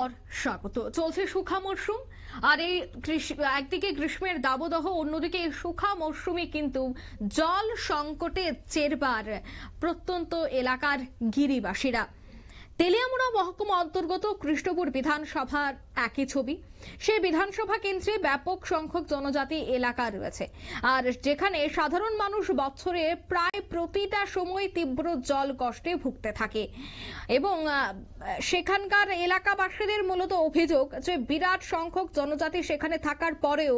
পর স্বাগত। চলছে শুখা মরশুম, আর এই একদিকে গ্রীষ্মের দাবদাহ, অন্যদিকে এই শুখা মরশুমে কিন্তু জল সংকটে জেরবার প্রত্যন্ত এলাকার গিরিবাসীরা। তেলিয়ামুড়া মহকুমা অন্তর্গত কৃষ্ণপুর বিধানসভার একই ছবি। সেই বিধানসভা কেন্দ্রে ব্যাপক সংখ্যক জনজাতি এলাকা রয়েছে, আর যেখানে সাধারণ মানুষ বছরে প্রায় প্রতিটা সময় তীব্র জল কষ্টে ভুগতে থাকে। এবং সেখানকার এলাকাবাসীদের মূলত অভিযোগ যে বিরাট সংখ্যক জনজাতি সেখানে থাকার পরেও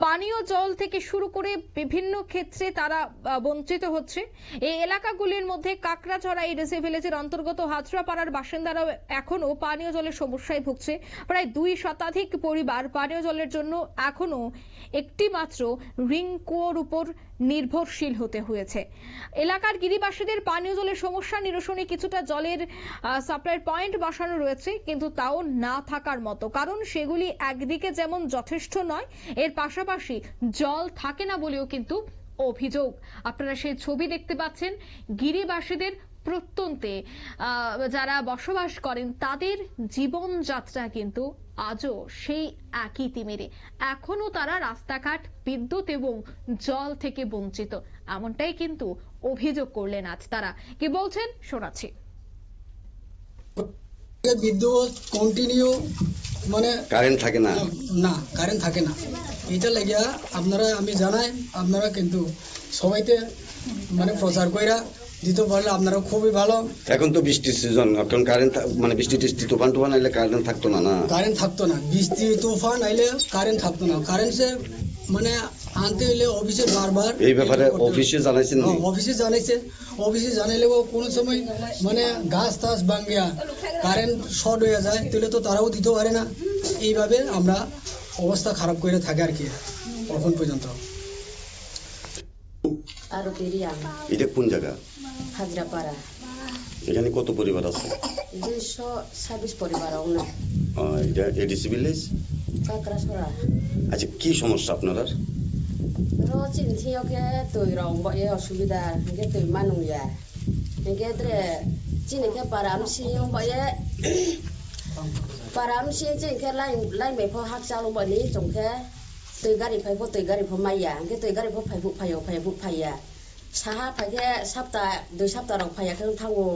পানীয় জল থেকে শুরু করে বিভিন্ন ক্ষেত্রে তারা বঞ্চিত হচ্ছে। এই এলাকাগুলির মধ্যে কাকড়াছড়া এডিসি ভিলেজের অন্তর্গত হাজরাপাড়ার বাসিন্দারাও এখনো পানীয় জলের সমস্যায় ভুগছে। প্রায় 2 শতাধিক পরিবার পানীয় জলের জন্য এখনো একটি মাত্র রিং কুয়োর উপর নির্ভরশীল হতে হয়েছে। এলাকার গিরিবাসীদের পানীয় জলের সমস্যা নিরসনে কিছুটা জলের সাপ্লাই পয়েন্ট বসানো রয়েছে, কিন্তু তাও না থাকার মতো, কারণ সেগুলি একদিকে যেমন যথেষ্ট নয়, এর পাশাপাশি জল থাকে না বলেও কিন্তু অভিযোগ। আপনারা সেই ছবি দেখতে পাচ্ছেন। গিরিবাসীদের প্রত্যন্তে যারা বসবাস করেন তাদের জীবনযাত্রা কিন্তু আজও সেই একই তিমিরে। এখনো তারা রাস্তাঘাট, বিদ্যুৎ এবং জল থেকে বঞ্চিত, এমনটাই কিন্তু অভিযোগ করলেন আজ তারা। কি বলছেন শোনাচ্ছি। বিদ্যুৎ কন্টিনিউ, মানে কারেন্ট থাকে না, কারেন্ট থাকে না। এটা লাগিয়া আপনারা, আমি জানাই, আপনারা কিন্তু সবাইতে মানে প্রচার কইরা দিতে পারলে আপনারা খুবই ভালো। এখন তো বৃষ্টির সিজন, এখন কারেন্ট মানে বৃষ্টি টিষ্টি তুফান টুফান আইলে কারেন্ট থাকতো না। কারেন্ট থাকতো না, বৃষ্টি তুফান আইলে কারেন্ট থাকতো না। কারেন্ট সে মানে আনতে হইলে অফিসে বারবার এই ব্যাপারে অফিসে জানাইছেন? অফিসে জানাইছে, অফিসে জানাইলেও কোনো সময় মানে গাছ টাছ ভাঙ্গিয়া কারেন্ট শর্ট হয়ে যায়, তাহলে তো তারাও দিতে পারে না। এইভাবে আমরা অবস্থা খারাপ করে থাকি আর কি এখন পর্যন্ত। এটা কোন জায়গা? হাজরাপাড়া। এখানে কত পরিবার আছে? 226 পরিবার। এটা এডিসি ভিলেজ কাকড়াছড়া। আচ্ছা, কি সমস্যা আপনার? চিনথিয়কে তৈ রং বয়ে অসুবিধা, হেকে তৈ মানুয়া হেকে দ্রে চিনকে পারামসি বয়ে পারামসি চিনকে লাই মেফো হাকসালু বনি জংকে তৈ গাড়ি ফাইফো তৈ গাড়ি ফো মাইয়া হেকে তৈ গাড়ি ফো ফাইফু ফাইয়া সাহা ফাইকে সপ্তাহ 2 সপ্তাহ রং ফাইয়াকে থাঙ্গো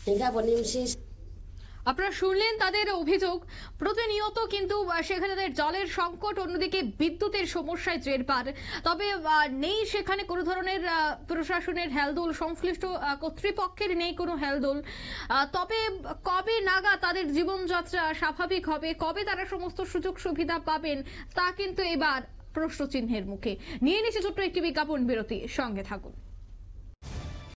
হেকে বনিমসি। আপনারা শুনলেন তাদের অভিযোগ। প্রতিনিয়ত কিন্তু সেখানে তাদের জলের সংকট, অন্যদিকে বিদ্যুতের সমস্যায় জেরবার। তবে নেই সেখানে কোনো ধরনের প্রশাসনের হেলদোল, সংশ্লিষ্ট কর্তৃপক্ষের নেই কোনো হেলদোল। তবে কবে নাগাদ তাদের জীবনযাত্রা স্বাভাবিক হবে, কবে তারা সমস্ত সুযোগ সুবিধা পাবেন, তা কিন্তু এবার প্রশ্নচিহ্নের মুখে। নিয়ে নিচ্ছে ছোট্ট একটি বিজ্ঞাপন বিরতি, সঙ্গে থাকুন।